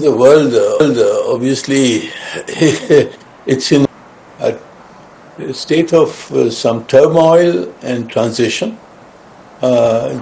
the world obviously it's in a state of some turmoil and transition.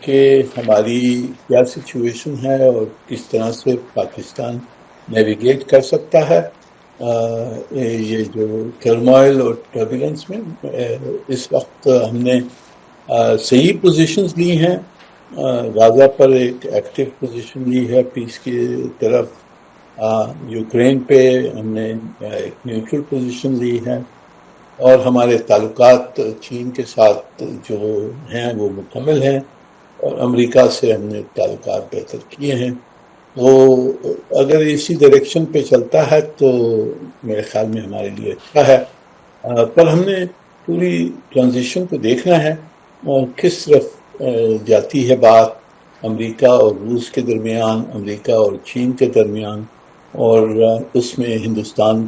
کہ ہماری کیا situation ہے اور کس طرح سے پاکستان نیویگیٹ کر سکتا ہے یہ جو ٹرمائل اور ٹربولنس میں. اس وقت ہم نے صحیح پوزیشنز لی ہیں. غازہ پر ایک ایکٹیو پوزیشن لی ہے پیس کی طرف. یوکرین پہ ہم نے ایک نیوٹرل پوزیشن لی ہے، اور ہمارے تعلقات چین کے ساتھ جو ہیں وہ مکمل ہیں، اور امریکہ سے ہم نے تعلقات بہتر کیے ہیں. تو اگر اسی ڈائریکشن پہ چلتا ہے تو میرے خیال میں ہمارے لیے اچھا ہے. پر ہم نے پوری ٹرانزیشن کو دیکھنا ہے کس طرف جاتی ہے بات امریکہ اور روس کے درمیان، امریکہ اور چین کے درمیان، اور اس میں ہندوستان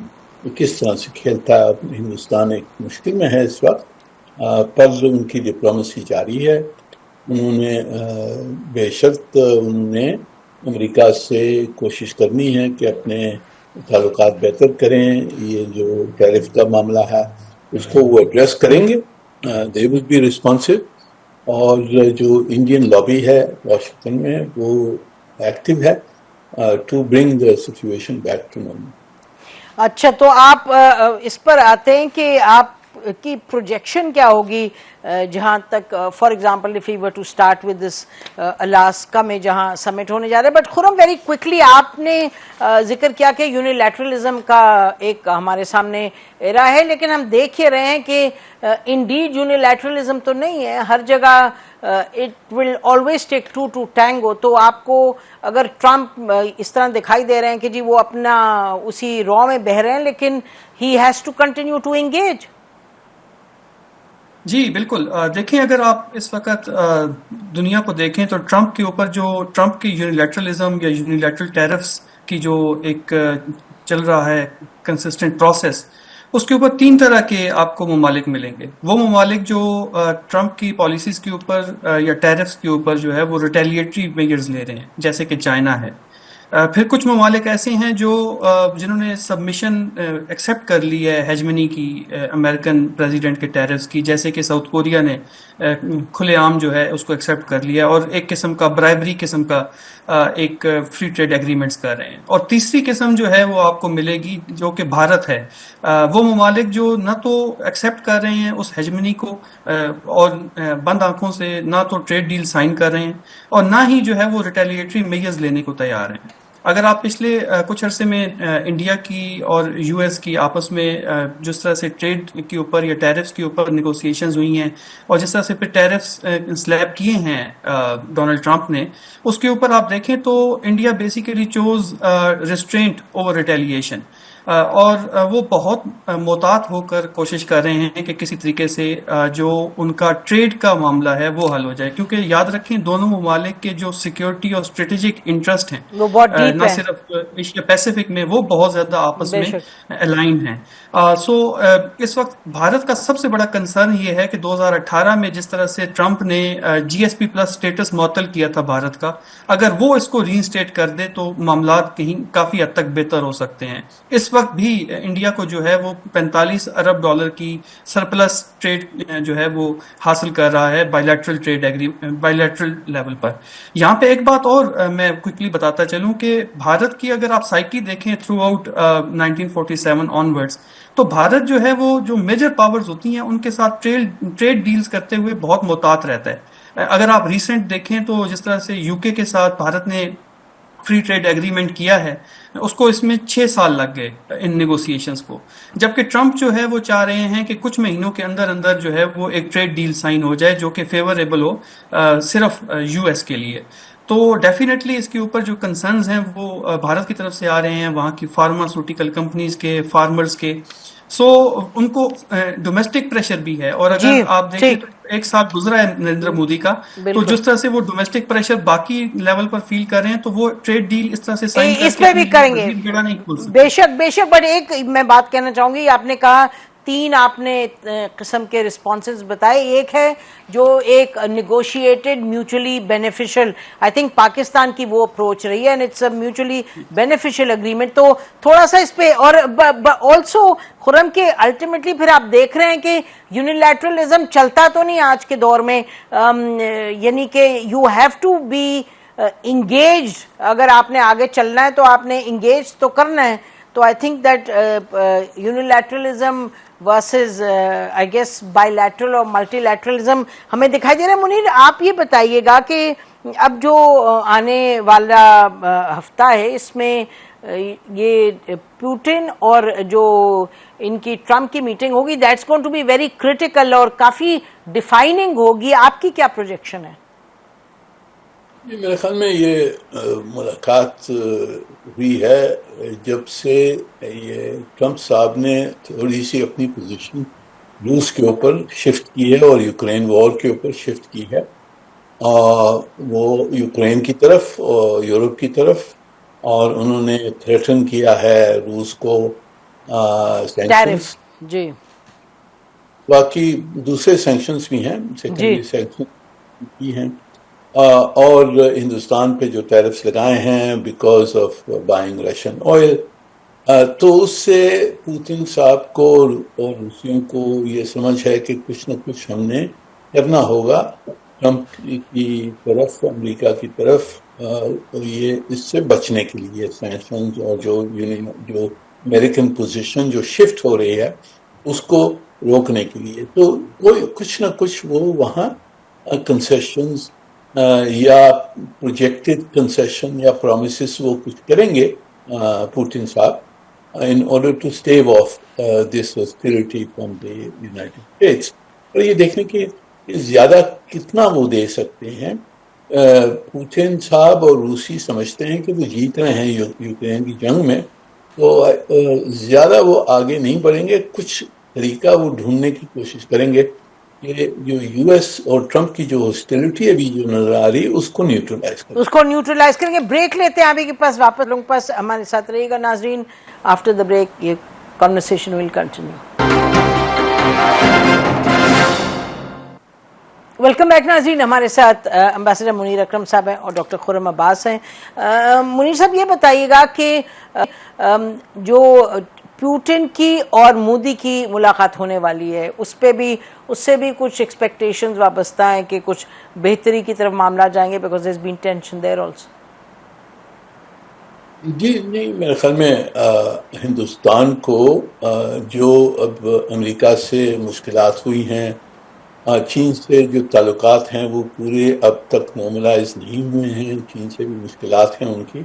کس طرح سے کھیلتا ہے. ہندوستان ایک مشکل میں ہے اس وقت، پر ان کی ڈپلومیسی جاری ہے. انہوں نے بے شرط انہوں نے امریکہ سے کوشش کرنی ہے کہ اپنے تعلقات بہتر کریں. یہ جو ٹیرف کا معاملہ ہے اس کو وہ ایڈریس کریں گے، دے ول بی ریسپانسو. اور جو انڈین لابی ہے واشنگٹن میں وہ ایکٹیو ہے to bring the situation back to normal. اچھا، تو آپ اس پر آتے ہیں کہ آپ کی پروجیکشن کیا ہوگی جہاں تک for example if you were to start with this Alaska میں جہاں سمٹ ہونے جا رہا ہے. بٹ خرم ویری کوئکلی آپ نے ذکر کیا کہ یونیلیٹرلزم کا ایک ہمارے سامنے ایرا ہے، لیکن ہم دیکھ ہی رہے ہیں کہ انڈیڈ یونیلیٹرلزم تو نہیں ہے ہر جگہ. It will always take two to tango. تو آپ کو اگر ٹرمپ اس طرح دکھائی دے رہے ہیں کہ جی وہ اپنا اسی رو میں بہہ رہے ہیں لیکن he has to continue to engage. جی بالکل. دیکھیں اگر آپ اس وقت دنیا کو دیکھیں تو ٹرمپ کے اوپر جو ٹرمپ کی یونیلیٹرلزم یا یونیلیٹرل ٹیرفس کی جو ایک چل رہا ہے کنسسٹنٹ پروسیس، اس کے اوپر 3 طرح کے آپ کو ممالک ملیں گے. وہ ممالک جو ٹرمپ کی پالیسیز کے اوپر یا ٹیرفس کے اوپر جو ہے وہ ریٹیلیٹری میجرز لے رہے ہیں، جیسے کہ چائنا ہے. پھر کچھ ممالک ایسے ہیں جو جنہوں نے سبمیشن ایکسیپٹ کر لی ہے ہیجمنی کی امریکن پریزیڈنٹ کے ٹیرفس کی، جیسے کہ ساؤتھ کوریا نے کھلے عام جو ہے اس کو ایکسیپٹ کر لیا اور ایک قسم کا برائبری قسم کا ایک فری ٹریڈ ایگریمنٹس کر رہے ہیں. اور تیسری قسم جو ہے وہ آپ کو ملے گی جو کہ بھارت ہے. وہ ممالک جو نہ تو ایکسیپٹ کر رہے ہیں اس ہیجمنی کو اور بند آنکھوں سے نہ تو ٹریڈ ڈیل سائن کر رہے ہیں، اور نہ ہی جو ہے وہ ریٹیلیٹری میجرز لینے کو تیار ہیں. اگر آپ پچھلے کچھ عرصے میں انڈیا کی اور یو ایس کی آپس میں جس طرح سے ٹریڈ کے اوپر یا ٹیرفس کے اوپر نیگوسیشنز ہوئی ہیں اور جس طرح سے پھر ٹیرفس سلیب کیے ہیں ڈونلڈ ٹرمپ نے، اس کے اوپر آپ دیکھیں تو India basically choose restraint over retaliation, اور وہ بہت محتاط ہو کر کوشش کر رہے ہیں کہ کسی طریقے سے جو ان کا ٹریڈ کا معاملہ ہے وہ حل ہو جائے. کیونکہ یاد رکھیں دونوں ممالک کے جو سیکیورٹی اور اسٹریٹجک انٹرسٹ ہیں نہ صرف ایشیا پیسیفک میں، وہ بہت زیادہ آپس میں الائن ہیں. سو اس وقت بھارت کا سب سے بڑا کنسرن یہ ہے کہ 2018 میں جس طرح سے ٹرمپ نے جی ایس پی پلس اسٹیٹس معطل کیا تھا بھارت کا، اگر وہ اس کو ری انسٹیٹ کر دے تو معاملات کہیں کافی حد تک بہتر ہو سکتے ہیں. اس وقت بھی انڈیا کو جو ہے وہ $45 ارب کی سرپلس ٹریڈ جو ہے وہ حاصل کر رہا ہے بائیلیٹرل لیول پر. یہاں پہ ایک بات اور میں کوئکلی بتاتا چلوں کہ بھارت کی اگر آپ سائیکی دیکھیں تھرو آؤٹ 1947 آنورڈز، تو بھارت جو ہے وہ جو میجر پاورز ہوتی ہیں ان کے ساتھ ٹریڈ ڈیلز کرتے ہوئے بہت محتاط رہتا ہے. اگر آپ ریسنٹ دیکھیں تو جس طرح سے یو کے ساتھ بھارت نے فری ٹریڈ ایگریمنٹ کیا ہے، اس کو اس میں 6 سال لگ گئے ان نیگوسیشنز کو، جبکہ ٹرمپ جو ہے وہ چاہ رہے ہیں کہ کچھ مہینوں کے اندر اندر جو ہے وہ ایک ٹریڈ ڈیل سائن ہو جائے جو کہ فیوریبل ہو صرف یو ایس کے لیے. تو ڈیفینیٹلی اس کے اوپر جو کنسرنز ہیں وہ بھارت کی طرف سے آ رہے ہیں، وہاں کی فارماسیوٹیکل کمپنیز کے، فارمرز کے. سو ان کو ڈومیسٹک پریشر بھی ہے. اور اگر آپ دیکھیں تو 1 سال گزرا ہے نریندر مودی کا، تو جس طرح سے وہ ڈومیسٹک پریشر باقی لیول پر فیل کر رہے ہیں تو وہ ٹریڈ ڈیل اس طرح سے سائن اس پہ بھی کریں گے. بے شک. بٹ ایک میں بات کہنا چاہوں گی، آپ نے کہا تین آپ نے قسم کے رسپانسز بتائے. ایک ہے جو ایک negotiated mutually beneficial, I think Pakistan کی وہ اپروچ رہی ہے, and it's a mutually beneficial agreement. تو تھوڑا سا اس پہ, اور آلسو خرم کے الٹیمیٹلی پھر آپ دیکھ رہے ہیں کہ یونیلیٹرلزم چلتا تو نہیں آج کے دور میں, یعنی کہ you have to be engaged. اگر آپ نے آگے چلنا ہے تو آپ نے انگیج تو کرنا ہے. تو I think that unilateralism versus I guess bilateral اور ملٹی لیٹرلزم ہمیں دکھائی دے رہا ہے. منیر آپ یہ بتائیے گا کہ اب جو آنے والا ہفتہ ہے اس میں یہ پوٹن اور جو ان کی ٹرمپ کی میٹنگ ہوگی, that's going to be very critical اور کافی ڈیفائننگ ہوگی. آپ کی کیا پروجیکشن ہے؟ میرے خیال میں یہ ملاقات ہوئی ہے جب سے یہ ٹرمپ صاحب نے تھوڑی سی اپنی پوزیشن روس کے اوپر شفٹ کی ہے اور یوکرین وار کے اوپر شفٹ کی ہے. وہ یوکرین کی طرف اور یورپ کی طرف, اور انہوں نے تھریٹن کیا ہے روس کو سینکشنز. جی, باقی دوسرے سینکشنز بھی ہیں, سیکنڈری سینکشن کی ہیں, اور ہندوستان پہ جو ٹیرفس لگائے ہیں because of buying Russian oil. تو اس سے پوتن صاحب کو اور روسیوں کو یہ سمجھ ہے کہ کچھ نہ کچھ ہم نے کرنا ہوگا ٹرمپ کی طرف, امریکہ کی طرف, یہ اس سے بچنے کے لیے سینکشنز اور جو امریکن پوزیشن جو شفٹ ہو رہی ہے اس کو روکنے کے لیے. تو کوئی کچھ نہ کچھ وہ وہاں کنسیشنز یا پروجیکٹڈ کنسیشن یا پرومسز وہ کچھ کریں گے پوٹن صاحب in order to stave off this hostility from the United States. اور یہ دیکھنے کی زیادہ کتنا وہ دے سکتے ہیں. پوٹن صاحب اور روسی سمجھتے ہیں کہ وہ جیت رہے ہیں یوکرین کی جنگ میں, تو زیادہ وہ آگے نہیں بڑھیں گے. کچھ طریقہ وہ ڈھونڈنے کی کوشش کریں گے کہ جو یو ایس اور ٹرمپ کی جو ہاسٹیلٹی ابھی جو نظر آ رہی ہے اس کو نیوٹرلائز کریں گے. بریک لیتے ہیں, ابھی کے پاس واپس لوگوں کے پاس ہمارے ساتھ رہے گا ناظرین. آفٹر دا بریک یہ conversation will continue. Welcome back ناظرین, ہمارے ساتھ امبیسڈر منیر اکرم صاحب ہیں اور ڈاکٹر خرم عباس ہیں. منیر صاحب یہ بتائیے گا کہ جو پوٹن کی اور مودی کی ملاقات ہونے والی ہے اس سے بھی کچھ ایکسپیکٹیشنز وابستہ ہیں کہ کچھ بہتری کی طرف معاملات جائیں گے, because there's been tension there also. جی نہیں, میرے خیال میں ہندوستان کو جو اب امریکہ سے مشکلات ہوئی ہیں, چین سے جو تعلقات ہیں وہ پورے اب تک نارملائز نہیں ہوئے ہیں, چین سے بھی مشکلات ہیں ان کی,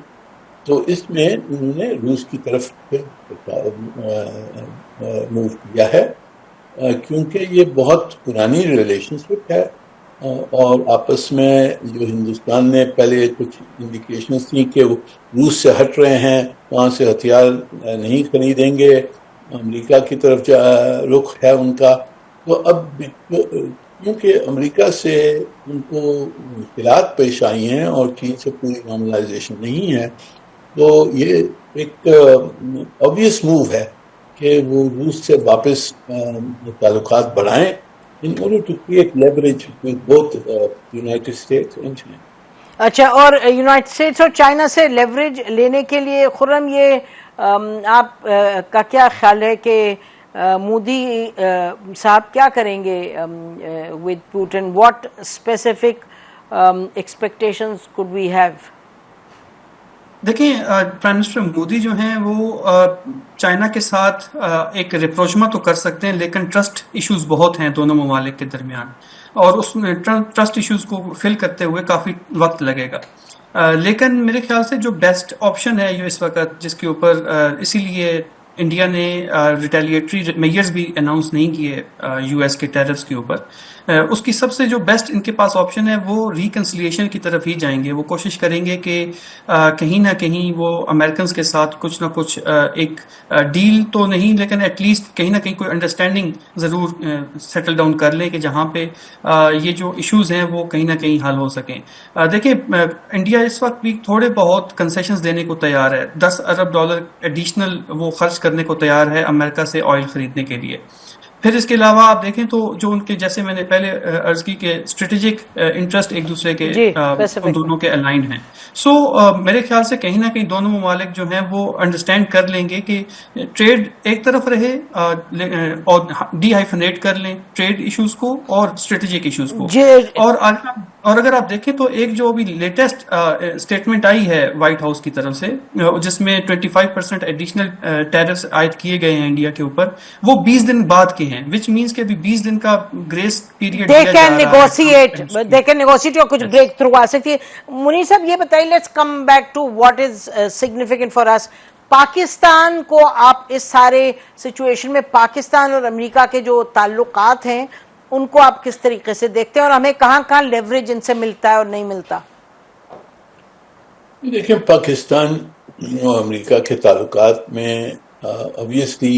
تو اس میں انہوں نے روس کی طرف موو کیا ہے, کیونکہ یہ بہت پرانی ریلیشن شپ ہے, اور آپس میں جو ہندوستان نے پہلے کچھ انڈیکیشنز تھیں کہ وہ روس سے ہٹ رہے ہیں, وہاں سے ہتھیار نہیں خریدیں گے, امریکہ کی طرف رخ ہے ان کا. تو اب کیونکہ امریکہ سے ان کو مشکلات پیش آئی ہیں اور چین سے پوری نارملائزیشن نہیں ہے, تو یہ ایک obvious موو ہے کہ وہ روس سے واپس تعلقات بڑھائیں in order to create leverage with both United States and China. اچھا, اور یونائٹڈ اسٹیٹس اور چائنا سے لیوریج لینے کے لیے خرم یہ آپ کا کیا خیال ہے کہ مودی صاحب کیا کریں گے with Putin? What specific expectations could we have? دیکھیں, پرائم منسٹر مودی جو ہیں وہ چائنا کے ساتھ ایک ریپروچما تو کر سکتے ہیں, لیکن ٹرسٹ ایشوز بہت ہیں دونوں ممالک کے درمیان, اور اس میں ٹرسٹ ایشوز کو فل کرتے ہوئے کافی وقت لگے گا. لیکن میرے خیال سے جو بیسٹ آپشن ہے یہ اس وقت, جس کے اوپر اسی لیے انڈیا نے ریٹیلیٹری میئرز بھی اناؤنس نہیں کیے یو ایس کے ٹیرفس کے اوپر, اس کی سب سے جو بیسٹ ان کے پاس آپشن ہے وہ ریکنسلیشن کی طرف ہی جائیں گے. وہ کوشش کریں گے کہ کہیں نہ کہیں وہ امریکنز کے ساتھ کچھ نہ کچھ ایک ڈیل تو نہیں, لیکن ایٹ لیسٹ کہیں نہ کہیں کوئی انڈرسٹینڈنگ ضرور سیٹل ڈاؤن کر لیں کہ جہاں پہ یہ جو ایشوز ہیں وہ کہیں نہ کہیں حل ہو سکیں. دیکھیں, انڈیا اس وقت بھی تھوڑے بہت کنسیشنز دینے کو تیار ہے. $10 ارب ایڈیشنل وہ خرچ کر کرنے کو تیار ہے امریکہ سے آئل خریدنے کے لیے. پھر اس کے علاوہ آپ دیکھیں تو جو ان کے جیسے میں نے پہلے عرض کی کہ اسٹریٹجک انٹرسٹ ایک دوسرے کے ان دونوں کے الائنڈ ہیں. سو میرے خیال سے کہیں نہ کہیں دونوں ممالک جو ہیں وہ انڈرسٹینڈ کر لیں گے کہ ٹریڈ ایک طرف رہے اور ڈی ہائیفنیٹ کر لیں ٹریڈ ایشوز کو اور اسٹریٹجک ایشوز کو. اور اگر آپ دیکھیں تو ایک جو ابھی لیٹسٹ اسٹیٹمنٹ آئی ہے وائٹ ہاؤس کی طرف سے جس میں 25% ایڈیشنل ٹیرفز عائد کیے گئے ہیں انڈیا کے اوپر, وہ 20 دن بعد کے ہیں, وچ مینس کہ ابھی 20 دن کا grace period they can negotiate اور کچھ بریک تھرو آ سکتی ہے. منیر صاحب یہ بتائیے, let's come back to what is significant for us. Pakistan کو آپ اس سارے سچویشن میں پاکستان اور امریکہ کے جو تعلقات ہیں ان کو آپ کس طریقے سے دیکھتے ہیں اور ہمیں کہاں کہاں لیوریج ان سے ملتا ہے اور نہیں ملتا؟ دیکھیں, پاکستان اور امریکہ کے تعلقات میں obviously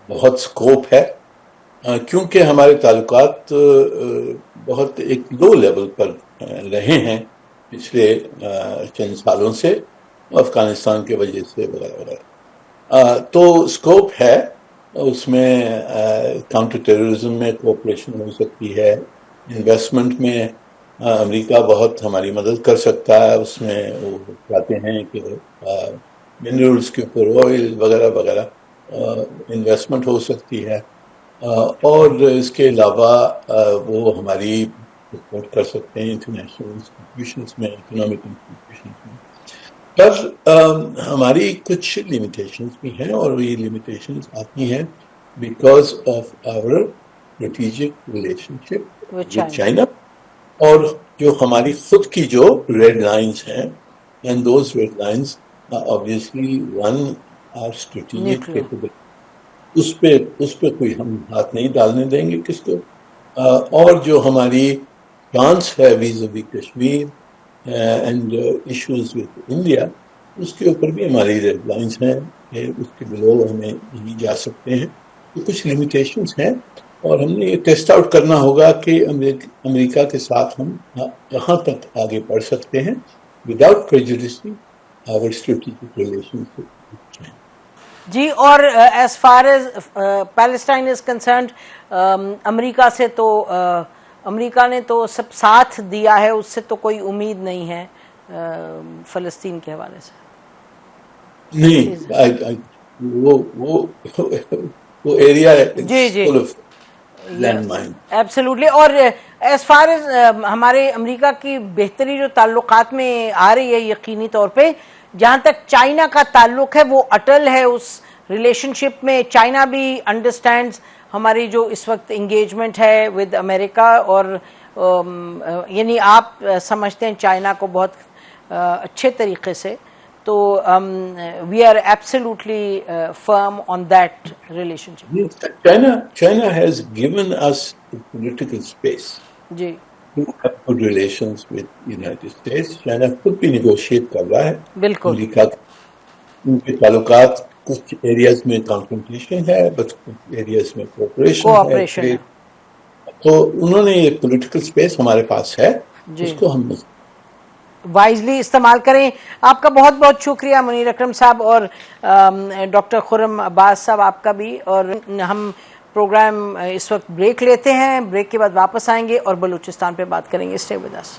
بہت سکوپ ہے, کیونکہ ہمارے تعلقات بہت ایک لو لیول پر رہے ہیں پچھلے چند سالوں سے, افغانستان کی وجہ سے وغیرہ وغیرہ. تو سکوپ ہے اس میں, کاؤنٹر ٹیررزم میں کوآپریشن ہو سکتی ہے, انویسٹمنٹ میں امریکہ بہت ہماری مدد کر سکتا ہے, اس میں وہ چاہتے ہیں کہ منرلز کے اوپر آئل وغیرہ وغیرہ انویسٹمنٹ ہو سکتی ہے, اور اس کے علاوہ وہ ہماری سپورٹ کر سکتے ہیں انٹرنیشنل انسٹیٹیوشنز میں, اکنامک انسٹیٹیوشنز میں. پر ہماری کچھ لیمیٹیشنز بھی ہیں, اور یہ لیمیٹیشنز آتی ہیں because of our strategic relationship with China, اور جو ہماری خود کی جو ریڈ لائنز ہیں, and those red lines obviously one are strategic capability. اس پہ کوئی ہم ہاتھ نہیں ڈالنے دیں گے کس کو, اور جو ہماری چانس ہے vis-a-vis Kashmir and issues with India, اس کے اوپر بھی ہماری ریڈ لائنز ہیں کہ اس کے بلو ہمیں نہیں جا سکتے ہیں. تو کچھ لیمیٹیشنز ہیں, اور ہم نے یہ ٹیسٹ آؤٹ کرنا ہوگا کہ امریکہ کے ساتھ ہم کہاں تک آگے بڑھ سکتے ہیں without prejudicing our strategic relationships. جی, اور as far as Palestine is concerned, America سے تو امریکہ نے تو سب ساتھ دیا ہے, اس سے تو کوئی امید نہیں ہے فلسطین کے حوالے سے. نہیں, وہ ایریا لینڈ مائن ایبسلیوٹلی. اور ایز فار ایز ہمارے امریکہ کی بہتری جو تعلقات میں آ رہی ہے, یقینی طور پہ جہاں تک چائنا کا تعلق ہے وہ اٹل ہے اس ریلیشن شپ میں. چائنا بھی انڈرسٹینڈز ہماری جو اس وقت انگیجمنٹ ہے ود امریکہ, اور یعنی آپ سمجھتے ہیں چائنا کو بہت اچھے طریقے سے. تو we are absolutely firm on that relationship. China has given us political space. جی, good relations with United States. China خود بھی نیگوشیٹ کر رہا ہے. بالکل. امریکہ ان کے تعلقات کچھ ایریاز میں کانفرنٹیشن ہے, بس کچھ ایریاز میں کوآپریشن ہے. تو انہوں نے یہ پولیٹیکل اسپیس ہمارے پاس ہے, اس کو ہم وائزلی استعمال کریں. آپ کا بہت بہت شکریہ منیر اکرم صاحب, اور ڈاکٹر خرم عباس صاحب آپ کا بھی. اور ہم پروگرام اس وقت بریک لیتے ہیں, بریک کے بعد واپس آئیں گے اور بلوچستان پہ بات کریں گے. Stay with us.